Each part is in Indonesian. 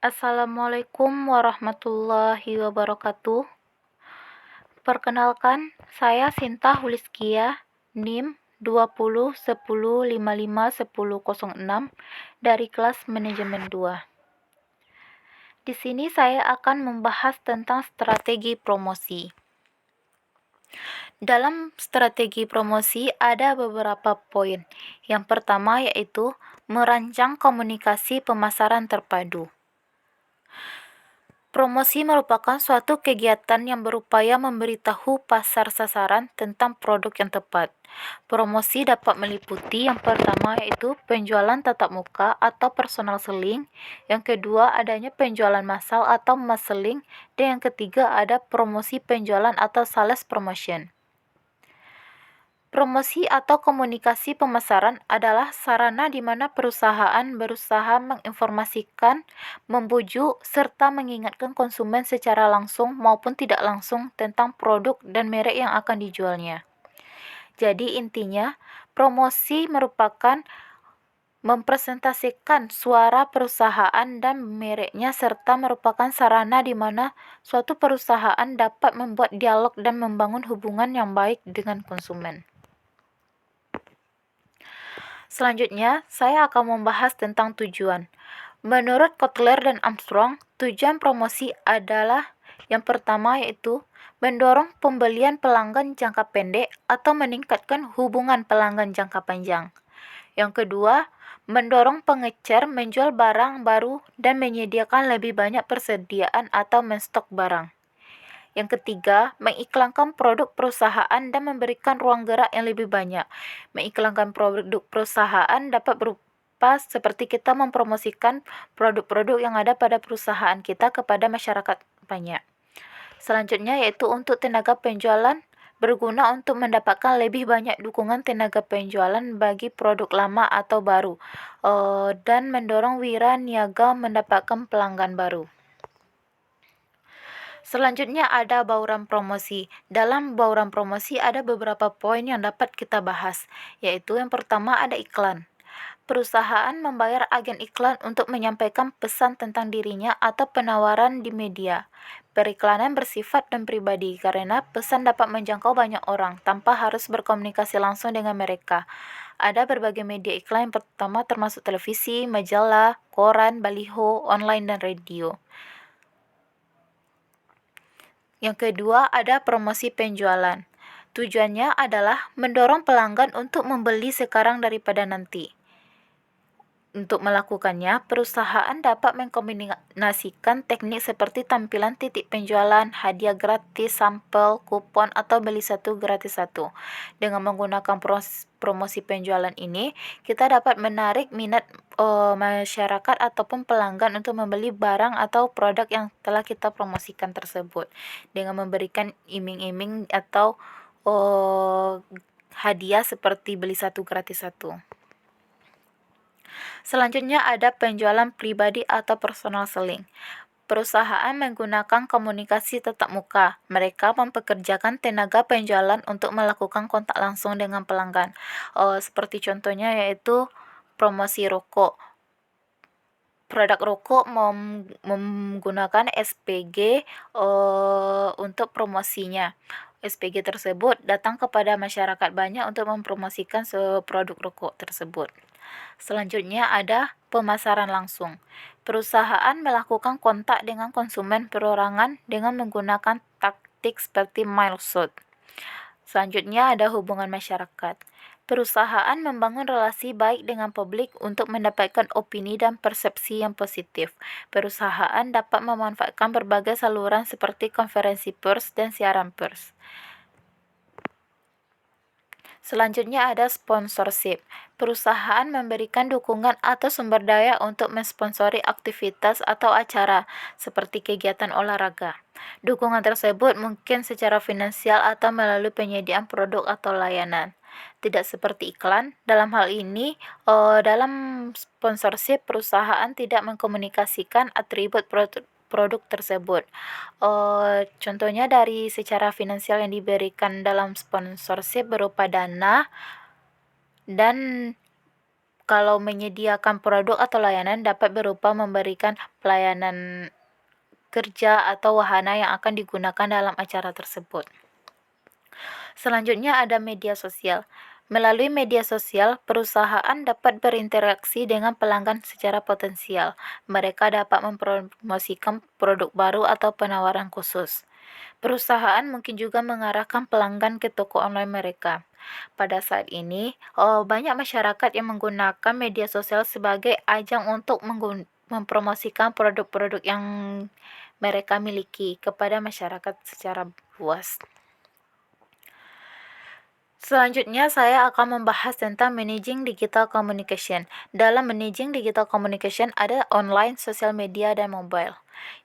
Assalamualaikum warahmatullahi wabarakatuh. Perkenalkan, saya Sinta Huliskia, NIM 2010551006 dari kelas Manajemen 2. Di sini saya akan membahas tentang strategi promosi. Dalam strategi promosi ada beberapa poin. Yang pertama yaitu merancang komunikasi pemasaran terpadu. Promosi merupakan suatu kegiatan yang berupaya memberitahu pasar sasaran tentang produk yang tepat. Promosi dapat meliputi yang pertama yaitu penjualan tatap muka atau personal selling, yang kedua adanya penjualan massal atau mass selling, dan yang ketiga ada promosi penjualan atau sales promotion. Promosi atau komunikasi pemasaran adalah sarana di mana perusahaan berusaha menginformasikan, membujuk, serta mengingatkan konsumen secara langsung maupun tidak langsung tentang produk dan merek yang akan dijualnya. Jadi intinya, promosi merupakan mempresentasikan suara perusahaan dan mereknya serta merupakan sarana di mana suatu perusahaan dapat membuat dialog dan membangun hubungan yang baik dengan konsumen. Selanjutnya, saya akan membahas tentang tujuan. Menurut Kotler dan Armstrong, tujuan promosi adalah yang pertama yaitu mendorong pembelian pelanggan jangka pendek atau meningkatkan hubungan pelanggan jangka panjang. Yang kedua, mendorong pengecer menjual barang baru dan menyediakan lebih banyak persediaan atau menstok barang. Yang ketiga, mengiklankan produk perusahaan dan memberikan ruang gerak yang lebih banyak. Mengiklankan produk perusahaan dapat berupa seperti kita mempromosikan produk-produk yang ada pada perusahaan kita kepada masyarakat banyak. Selanjutnya yaitu untuk tenaga penjualan, berguna untuk mendapatkan lebih banyak dukungan tenaga penjualan bagi produk lama atau baru, dan mendorong wira niaga mendapatkan pelanggan baru. Selanjutnya ada bauran promosi. Dalam bauran promosi ada beberapa poin yang dapat kita bahas, yaitu yang pertama ada iklan. Perusahaan membayar agen iklan untuk menyampaikan pesan tentang dirinya atau penawaran di media. Periklanan bersifat dan pribadi karena pesan dapat menjangkau banyak orang tanpa harus berkomunikasi langsung dengan mereka. Ada berbagai media iklan, yang pertama termasuk televisi, majalah, koran, baliho, online, dan radio. Yang kedua ada promosi penjualan. Tujuannya adalah mendorong pelanggan untuk membeli sekarang daripada nanti. Untuk melakukannya, perusahaan dapat mengkombinasikan teknik seperti tampilan titik penjualan, hadiah gratis, sampel, kupon, atau beli satu gratis satu. Dengan menggunakan promosi penjualan ini, kita dapat menarik minat masyarakat ataupun pelanggan untuk membeli barang atau produk yang telah kita promosikan tersebut. Dengan memberikan iming-iming atau hadiah seperti beli satu gratis satu. Selanjutnya ada penjualan pribadi atau personal selling. Perusahaan menggunakan komunikasi tatap muka. Mereka mempekerjakan tenaga penjualan untuk melakukan kontak langsung dengan pelanggan. Seperti contohnya yaitu promosi rokok. Produk rokok menggunakan SPG untuk promosinya. SPG tersebut datang kepada masyarakat banyak untuk mempromosikan produk rokok tersebut. Selanjutnya ada pemasaran langsung. Perusahaan melakukan kontak dengan konsumen perorangan dengan menggunakan taktik seperti milestone. Selanjutnya ada hubungan masyarakat. Perusahaan membangun relasi baik dengan publik untuk mendapatkan opini dan persepsi yang positif. Perusahaan dapat memanfaatkan berbagai saluran seperti konferensi pers dan siaran pers. Selanjutnya ada sponsorship. Perusahaan memberikan dukungan atau sumber daya untuk mensponsori aktivitas atau acara seperti kegiatan olahraga. Dukungan tersebut mungkin secara finansial atau melalui penyediaan produk atau layanan. Tidak seperti iklan. Dalam hal ini, dalam sponsorship perusahaan tidak mengkomunikasikan atribut produk tersebut. Contohnya dari secara finansial yang diberikan dalam sponsorship berupa dana dan kalau menyediakan produk atau layanan dapat berupa memberikan pelayanan kerja atau wahana yang akan digunakan dalam acara tersebut. Selanjutnya ada media sosial. Melalui media sosial, perusahaan dapat berinteraksi dengan pelanggan secara potensial. Mereka dapat mempromosikan produk baru atau penawaran khusus. Perusahaan mungkin juga mengarahkan pelanggan ke toko online mereka. Pada saat ini, banyak masyarakat yang menggunakan media sosial sebagai ajang untuk mempromosikan produk-produk yang mereka miliki kepada masyarakat secara luas. Selanjutnya, saya akan membahas tentang managing digital communication. Dalam managing digital communication ada online, sosial media, dan mobile.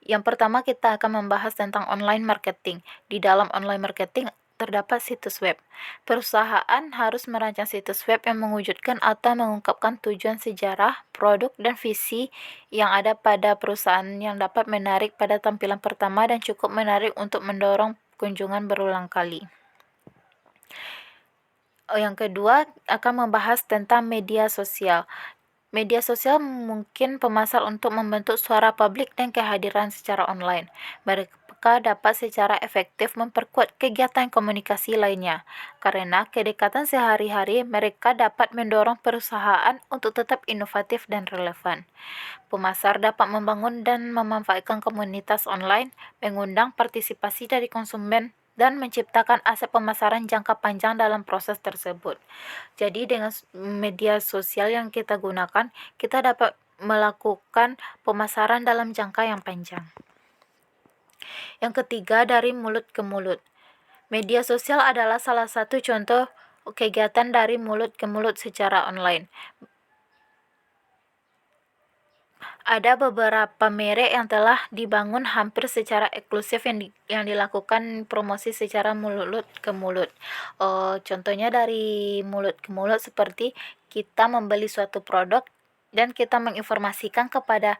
Yang pertama, kita akan membahas tentang online marketing. Di dalam online marketing terdapat situs web. Perusahaan harus merancang situs web yang mewujudkan atau mengungkapkan tujuan sejarah, produk, dan visi yang ada pada perusahaan yang dapat menarik pada tampilan pertama dan cukup menarik untuk mendorong kunjungan berulang kali. Yang kedua akan membahas tentang media sosial. Media sosial mungkin pemasar untuk membentuk suara publik dan kehadiran secara online. Mereka dapat secara efektif memperkuat kegiatan komunikasi lainnya. Karena kedekatan sehari-hari, mereka dapat mendorong perusahaan untuk tetap inovatif dan relevan. Pemasar dapat membangun dan memanfaatkan komunitas online, mengundang partisipasi dari konsumen, dan menciptakan aset pemasaran jangka panjang dalam proses tersebut. Jadi dengan media sosial yang kita gunakan, kita dapat melakukan pemasaran dalam jangka yang panjang. Yang ketiga, dari mulut ke mulut. Media sosial adalah salah satu contoh kegiatan dari mulut ke mulut secara online. Ada beberapa merek yang telah dibangun hampir secara eksklusif yang dilakukan promosi secara mulut ke mulut. Contohnya dari mulut ke mulut seperti kita membeli suatu produk dan kita menginformasikan kepada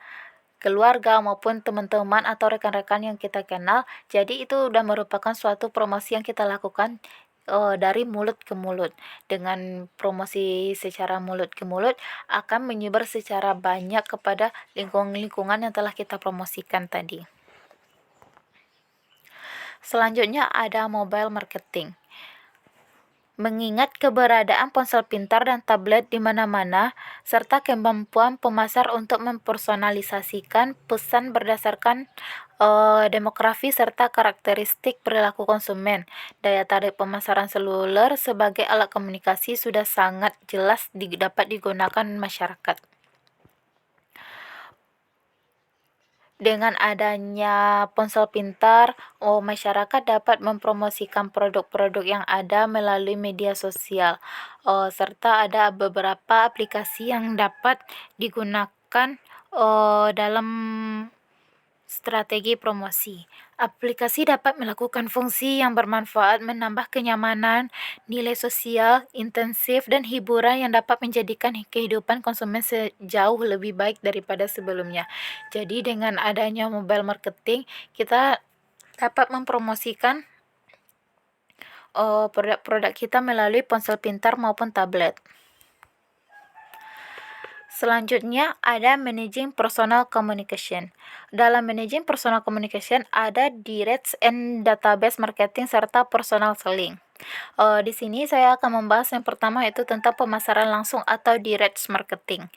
keluarga maupun teman-teman atau rekan-rekan yang kita kenal. Jadi itu sudah merupakan suatu promosi yang kita lakukan dari mulut ke mulut. Dengan promosi secara mulut ke mulut akan menyebar secara banyak kepada lingkungan yang telah kita promosikan tadi. Selanjutnya ada mobile marketing. Mengingat keberadaan ponsel pintar dan tablet di mana-mana, serta kemampuan pemasar untuk mempersonalisasikan pesan berdasarkan demografi serta karakteristik perilaku konsumen. Daya tarik pemasaran seluler sebagai alat komunikasi sudah sangat jelas dapat digunakan masyarakat. Dengan adanya ponsel pintar, masyarakat dapat mempromosikan produk-produk yang ada melalui media sosial, serta ada beberapa aplikasi yang dapat digunakan dalam strategi promosi. Aplikasi dapat melakukan fungsi yang bermanfaat, menambah kenyamanan, nilai sosial, intensif, dan hiburan yang dapat menjadikan kehidupan konsumen sejauh lebih baik daripada sebelumnya. Jadi dengan adanya mobile marketing, kita dapat mempromosikan produk-produk kita melalui ponsel pintar maupun tablet. Selanjutnya ada managing personal communication. Dalam managing personal communication ada direct and database marketing serta personal selling. Di sini saya akan membahas yang pertama yaitu tentang pemasaran langsung atau direct marketing.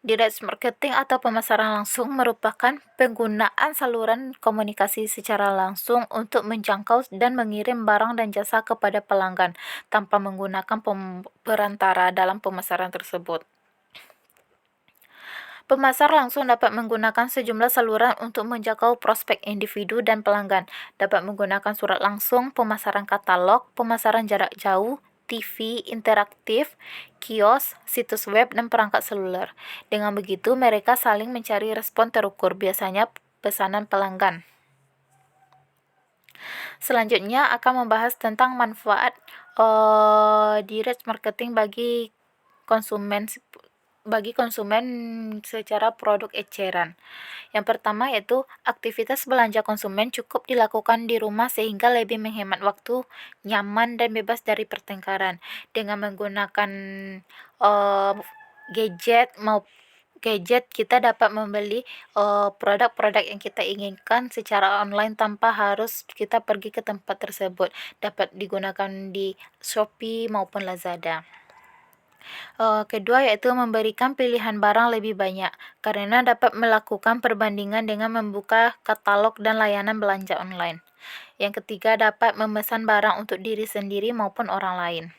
Direct marketing atau pemasaran langsung merupakan penggunaan saluran komunikasi secara langsung untuk menjangkau dan mengirim barang dan jasa kepada pelanggan tanpa menggunakan perantara dalam pemasaran tersebut. Pemasar langsung dapat menggunakan sejumlah saluran untuk menjangkau prospek individu dan pelanggan. Dapat menggunakan surat langsung, pemasaran katalog, pemasaran jarak jauh, TV interaktif, kios, situs web, dan perangkat seluler. Dengan begitu, mereka saling mencari respon terukur, biasanya pesanan pelanggan. Selanjutnya akan membahas tentang manfaat direct marketing bagi konsumen secara produk eceran. Yang pertama yaitu aktivitas belanja konsumen cukup dilakukan di rumah sehingga lebih menghemat waktu, nyaman, dan bebas dari pertengkaran. Dengan menggunakan gadget, kita dapat membeli produk-produk yang kita inginkan secara online tanpa harus kita pergi ke tempat tersebut. Dapat digunakan di Shopee maupun Lazada. Kedua yaitu memberikan pilihan barang lebih banyak, karena dapat melakukan perbandingan dengan membuka katalog dan layanan belanja online. Yang ketiga, dapat memesan barang untuk diri sendiri maupun orang lain.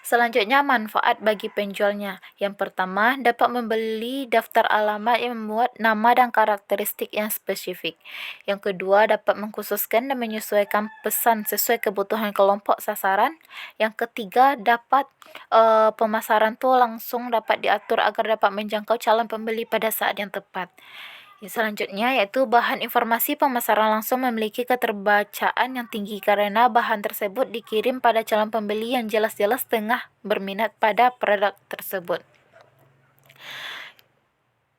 Selanjutnya, manfaat bagi penjualnya. Yang pertama, dapat membeli daftar alamat yang memuat nama dan karakteristik yang spesifik. Yang kedua, dapat mengkhususkan dan menyesuaikan pesan sesuai kebutuhan kelompok sasaran. Yang ketiga, dapat pemasaran tu langsung dapat diatur agar dapat menjangkau calon pembeli pada saat yang tepat. Selanjutnya yaitu bahan informasi pemasaran langsung memiliki keterbacaan yang tinggi karena bahan tersebut dikirim pada calon pembeli yang jelas-jelas tengah berminat pada produk tersebut.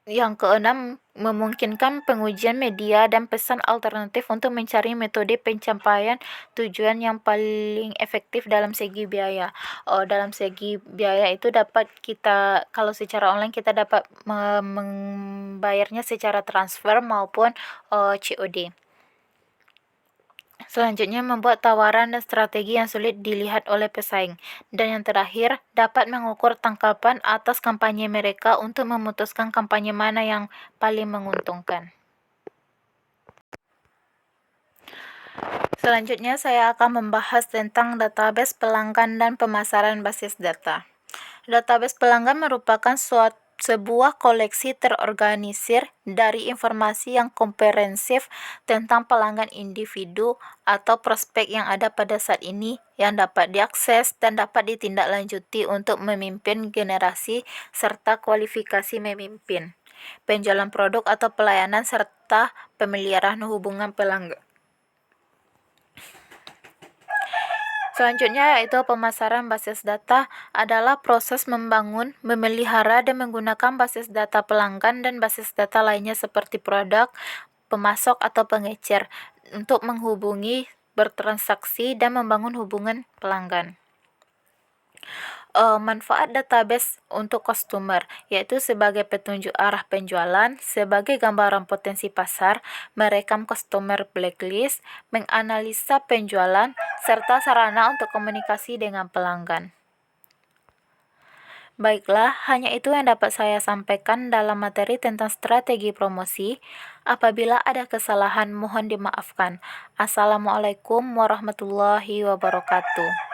Yang keenam, memungkinkan pengujian media dan pesan alternatif untuk mencari metode pencapaian tujuan yang paling efektif dalam segi biaya. Dalam segi biaya itu dapat kita, kalau secara online kita dapat membayarnya secara transfer maupun COD. Selanjutnya, membuat tawaran dan strategi yang sulit dilihat oleh pesaing. Dan yang terakhir, dapat mengukur tangkapan atas kampanye mereka untuk memutuskan kampanye mana yang paling menguntungkan. Selanjutnya, saya akan membahas tentang database pelanggan dan pemasaran basis data. Database pelanggan merupakan sebuah koleksi terorganisir dari informasi yang komprehensif tentang pelanggan individu atau prospek yang ada pada saat ini yang dapat diakses dan dapat ditindaklanjuti untuk memimpin generasi serta kualifikasi memimpin, penjualan produk atau pelayanan serta pemeliharaan hubungan pelanggan. Selanjutnya yaitu pemasaran basis data adalah proses membangun, memelihara, dan menggunakan basis data pelanggan dan basis data lainnya seperti produk, pemasok, atau pengecer untuk menghubungi, bertransaksi, dan membangun hubungan pelanggan. Manfaat database untuk customer yaitu sebagai petunjuk arah penjualan, sebagai gambaran potensi pasar, merekam customer blacklist, menganalisa penjualan, serta sarana untuk komunikasi dengan pelanggan. Baiklah, hanya itu yang dapat saya sampaikan dalam materi tentang strategi promosi. Apabila ada kesalahan, mohon dimaafkan. Assalamualaikum warahmatullahi wabarakatuh.